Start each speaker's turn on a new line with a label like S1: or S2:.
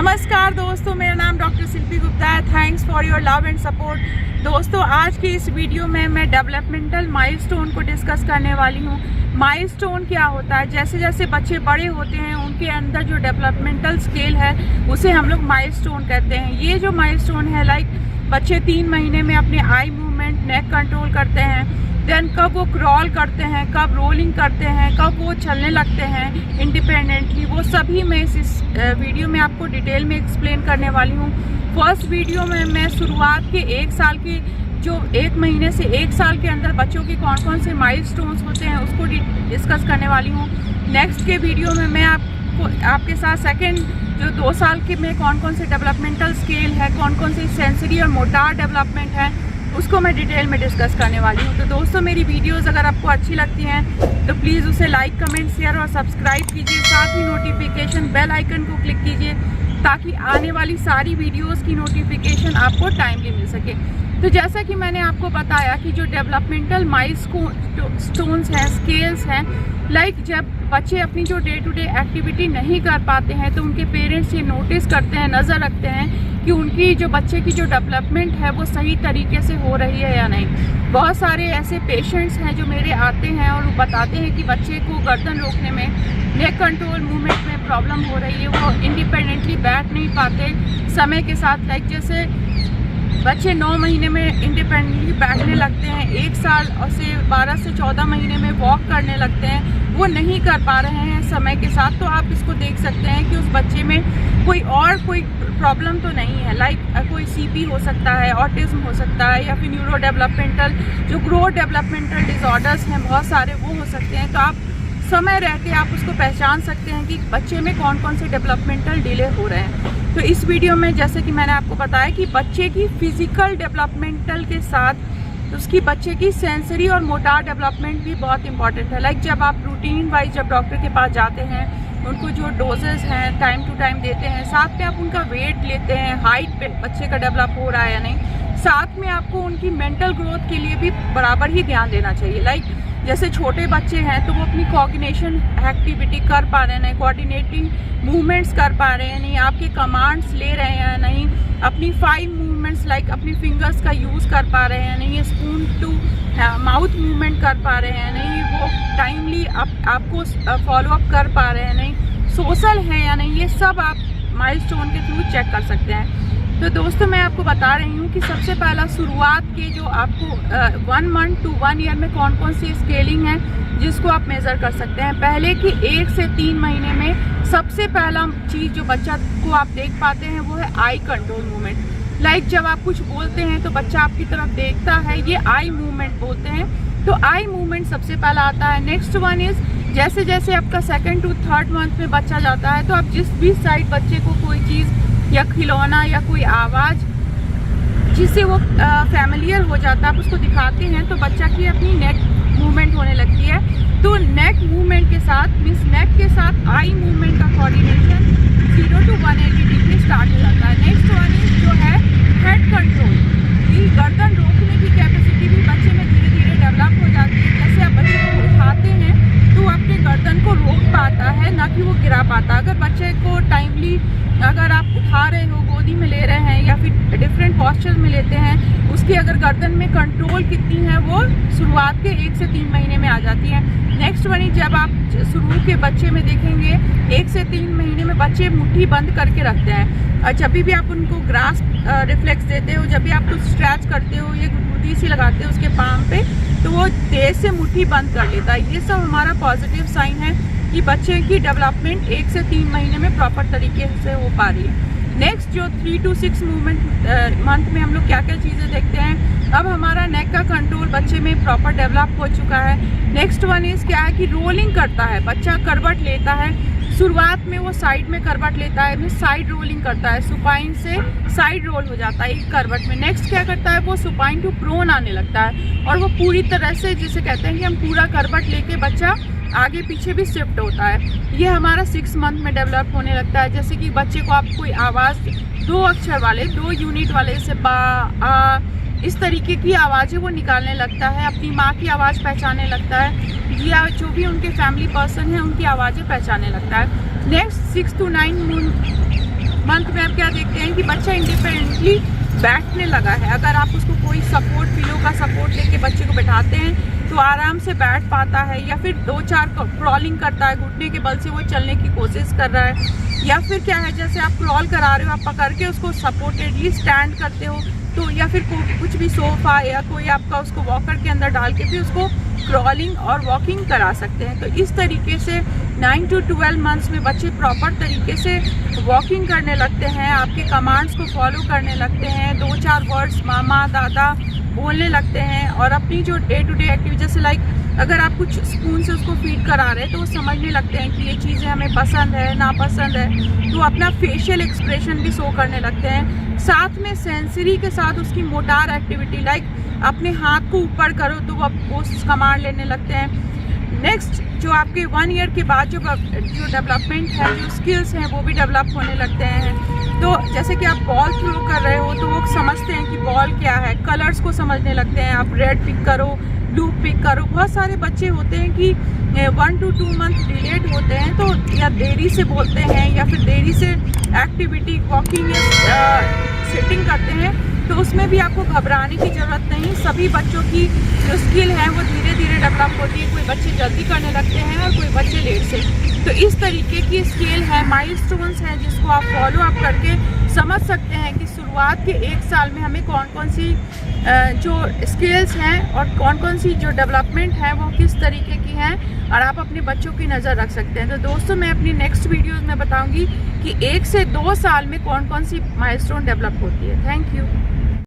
S1: नमस्कार दोस्तों, मेरा नाम डॉक्टर शिल्पी गुप्ता है। Thanks for your love and support. दोस्तों, आज की इस वीडियो में मैं डेवलपमेंटल माइलस्टोन को डिस्कस करने वाली हूँ। माइलस्टोन क्या होता है? जैसे जैसे बच्चे बड़े होते हैं उनके अंदर जो डेवलपमेंटल स्केल है उसे हम लोग माइलस्टोन कहते हैं। ये जो माइलस्टोन है, लाइक बच्चे 3 महीने में अपने आई मूवमेंट, नेक कंट्रोल करते हैं, देन कब वो क्रॉल करते हैं, कब रोलिंग करते हैं, कब वो चलने लगते हैं इंडिपेंडेंटली, वो सभी मैं इस वीडियो में आपको डिटेल में एक्सप्लेन करने वाली हूँ। फर्स्ट वीडियो में मैं शुरुआत के 1 साल की, जो 1 महीने से 1 साल के अंदर बच्चों के कौन कौन से माइलस्टोन्स होते हैं उसको डिस्कस करने वाली हूँ। नेक्स्ट के वीडियो में मैं आपके साथ सेकेंड जो 2 साल के में कौन कौन से डेवलपमेंटल स्केल है, कौन कौन से सेंसरी और मोटार डेवलपमेंट है, उसको मैं डिटेल में डिस्कस करने वाली हूँ। तो दोस्तों, मेरी वीडियोस अगर आपको अच्छी लगती हैं तो प्लीज़ उसे लाइक, कमेंट, शेयर और सब्सक्राइब कीजिए। साथ ही नोटिफिकेशन बेल आइकन को क्लिक कीजिए ताकि आने वाली सारी वीडियोस की नोटिफिकेशन आपको टाइमली मिल सके। तो जैसा कि मैंने आपको बताया कि जो डेवलपमेंटल माइलस्टोन्स हैं, स्केल्स हैं, लाइक जब बच्चे अपनी जो डे टू डे एक्टिविटी नहीं कर पाते हैं तो उनके पेरेंट्स ये नोटिस करते हैं, नज़र रखते हैं कि उनकी जो बच्चे की जो डेवलपमेंट है वो सही तरीके से हो रही है या नहीं। बहुत सारे ऐसे पेशेंट्स हैं जो मेरे आते हैं और वो बताते हैं कि बच्चे को गर्दन रोकने में, नेक कंट्रोल मूवमेंट में प्रॉब्लम हो रही है, वो इंडिपेंडेंटली बैठ नहीं पाते समय के साथ। लाइक जैसे बच्चे 9 महीने में इंडिपेंडेंटली बैठने लगते हैं, 1 साल और से 12 से 14 महीने में वॉक करने लगते हैं, वो नहीं कर पा रहे हैं समय के साथ। तो आप इसको देख सकते हैं कि उस बच्चे में कोई प्रॉब्लम तो नहीं है। लाइक कोई सीपी हो सकता है, ऑटिज्म हो सकता है, या फिर न्यूरो डेवलपमेंटल जो ग्रोथ डेवलपमेंटल डिसऑर्डर्स हैं बहुत सारे, वो हो सकते हैं। तो आप समय रहते आप उसको पहचान सकते हैं कि बच्चे में कौन कौन से डेवलपमेंटल डिले हो रहे हैं। तो इस वीडियो में जैसे कि मैंने आपको बताया कि बच्चे की फिजिकल डेवलपमेंटल के साथ उसकी बच्चे की सेंसरी और मोटार डेवलपमेंट भी बहुत इंपॉर्टेंट है। लाइक जब आप रूटीन वाइज जब डॉक्टर के पास जाते हैं, उनको जो डोजेस हैं टाइम टू टाइम देते हैं, साथ में आप उनका वेट लेते हैं, हाइट पे बच्चे का डेवलप हो रहा है या नहीं, साथ में आपको उनकी मेंटल ग्रोथ के लिए भी बराबर ही ध्यान देना चाहिए। लाइक जैसे छोटे बच्चे हैं तो वो अपनी कोऑर्डिनेशन एक्टिविटी कर पा रहे हैं नहीं, कोऑर्डिनेटिंग मूवमेंट्स कर पा रहे हैं नहीं, आपके कमांड्स ले रहे हैं नहीं, अपनी फाइन मूवमेंट्स लाइक अपनी फिंगर्स का यूज़ कर पा रहे हैं नहीं, स्पून टू माउथ मूवमेंट कर पा रहे हैं नहीं, वो टाइमली आपको फॉलो अप कर पा रहे हैं नहीं, सोशल है या नहीं, ये सब आप माइलस्टोन के थ्रू चेक कर सकते हैं। तो दोस्तों, मैं आपको बता रही हूँ कि सबसे पहला शुरुआत के जो आपको 1 मंथ टू 1 ईयर में कौन कौन सी स्केलिंग है जिसको आप मेज़र कर सकते हैं। पहले कि 1 से 3 महीने में सबसे पहला चीज़ जो बच्चा को आप देख पाते हैं वो है आई कंट्रोल मूवमेंट। लाइक जब आप कुछ बोलते हैं तो बच्चा आपकी तरफ देखता है, ये आई मूवमेंट बोलते हैं। तो आई मूवमेंट सबसे पहला आता है। नेक्स्ट वन इज़ जैसे जैसे आपका 2nd टू 3rd मंथ में बच्चा जाता है तो आप जिस भी साइड बच्चे को कोई चीज़ या खिलौना या कोई आवाज़ जिससे वो फैमिलियर हो जाता है आप उसको दिखाते हैं तो बच्चा की अपनी नेक मूवमेंट होने लगती है। तो नेक मूवमेंट के साथ मीन्स नेक के साथ आई मूवमेंट का कोऑर्डिनेशन 0 to 180 डिग्री स्टार्ट हो जाता है। नेक्स्ट वन जो है हेड कंट्रोल, ये गर्दन रोकने की कैपेसिटी भी बच्चे में धीरे धीरे डेवलप हो जाती है। जैसे आप बच्चे को उठाते हैं तो वो अपने गर्दन को रोक पाता है, ना कि वो गिरा पाता। अगर बच्चे को टाइमली अगर आप उठा रहे हो, गोदी में ले रहे हैं या फिर डिफरेंट पॉस्चर में लेते हैं, उसकी अगर गर्दन में कंट्रोल कितनी है वो शुरुआत के 1 से 3 महीने में आ जाती है। नेक्स्ट वन जब आप शुरू के बच्चे में देखेंगे 1 से 3 महीने में बच्चे मुट्ठी बंद करके रखते हैं, और जब भी आप उनको ग्रास्प रिफ्लेक्स देते हो, जब भी आप कुछ स्ट्रेच करते हो, ये गुदगुदी सी लगाते हो उसके पाम पे, तो वो तेज से मुट्ठी बंद कर लेता है। ये सब हमारा पॉजिटिव साइन है कि बच्चे की डेवलपमेंट 1 से 3 महीने में प्रॉपर तरीके से हो पा रही है। नेक्स्ट जो 3 to 6 मंथ में हम लोग क्या क्या चीज़ें देखते हैं, अब हमारा नेक का कंट्रोल बच्चे में प्रॉपर डेवलप हो चुका है। नेक्स्ट वन इज़ क्या है कि रोलिंग करता है बच्चा, करवट लेता है। शुरुआत में वो साइड में करवट लेता है, साइड रोलिंग करता है, सुपाइन से साइड रोल हो जाता है एक करवट में। नेक्स्ट क्या करता है, वो सुपाइन टू प्रोन आने लगता है और वो पूरी तरह से जिसे कहते हैं कि हम पूरा करवट लेके बच्चा आगे पीछे भी शिफ्ट होता है। ये हमारा 6 मंथ में डेवलप होने लगता है। जैसे कि बच्चे को आप कोई आवाज़ 2 अक्षर वाले, 2 यूनिट वाले, जैसे बा, आ, इस तरीके की आवाज़ें वो निकालने लगता है, अपनी माँ की आवाज़ पहचानने लगता है, या जो भी उनके फैमिली पर्सन हैं उनकी आवाज़ें पहचानने लगता है। नेक्स्ट 6 to 9 मंथ में आप क्या देखते हैं कि बच्चा इंडिपेंडेंटली बैठने लगा है। अगर आप उसको कोई सपोर्ट, पिलो का सपोर्ट लेके बच्चे को बैठाते हैं तो आराम से बैठ पाता है, या फिर 2-4 क्रॉलिंग करता है, घुटने के बल से वो चलने की कोशिश कर रहा है। या फिर क्या है, जैसे आप क्रॉल करा रहे हो, आप पकड़ के उसको सपोर्टेडली स्टैंड करते हो, तो या फिर कुछ भी सोफा या कोई आपका उसको वॉकर के अंदर डाल के भी उसको क्रॉलिंग और वॉकिंग करा सकते हैं। तो इस तरीके से 9 to 12 मंथ्स में बच्चे प्रॉपर तरीके से वॉकिंग करने लगते हैं, आपके कमांड्स को फॉलो करने लगते हैं, 2-4 वर्ड्स मामा दादा बोलने लगते हैं, और अपनी जो डे टू डे एक्टिविटी, जैसे लाइक अगर आप कुछ स्पून से उसको फीड करा रहे हैं तो वो समझने लगते हैं कि ये चीज़ें हमें पसंद है, नापसंद है, तो अपना फेशियल एक्सप्रेशन भी शो करने लगते हैं। साथ में सेंसरी के साथ उसकी मोटार एक्टिविटी, लाइक अपने हाथ को ऊपर करो तो वो कमांड लेने लगते हैं। नेक्स्ट जो आपके 1 ईयर के बाद जो डेवलपमेंट है, जो स्किल्स हैं वो भी डेवलप होने लगते हैं। तो जैसे कि आप बॉल थ्रो कर रहे हो तो वो समझते हैं कि बॉल क्या है, कलर्स को समझने लगते हैं, आप रेड पिक करो, ब्लू पिक करो। बहुत सारे बच्चे होते हैं कि 1 to 2 मंथ डिलेड होते हैं, तो या देरी से बोलते हैं या फिर देरी से एक्टिविटी वॉकिंग या सिटिंग करते हैं, तो उसमें भी आपको घबराने की ज़रूरत नहीं। सभी बच्चों की जो स्किल है वो धीरे धीरे डेवलप होती है, कोई बच्चे जल्दी करने लगते हैं और कोई बच्चे लेट से। तो इस तरीके की स्केल है, माइलस्टोन्स हैं, जिसको आप फॉलो अप करके समझ सकते हैं कि शुरुआत के 1 साल में हमें कौन कौन सी जो स्किल्स हैं और कौन कौन सी जो डेवलपमेंट है वो किस तरीके की हैं, और आप अपने बच्चों की नज़र रख सकते हैं। तो दोस्तों मैं अपनी नेक्स्ट वीडियोज़ में बताऊंगी कि 1 से 2 साल में कौन कौन सी माइलस्टोन डेवलप होती है। Thank you.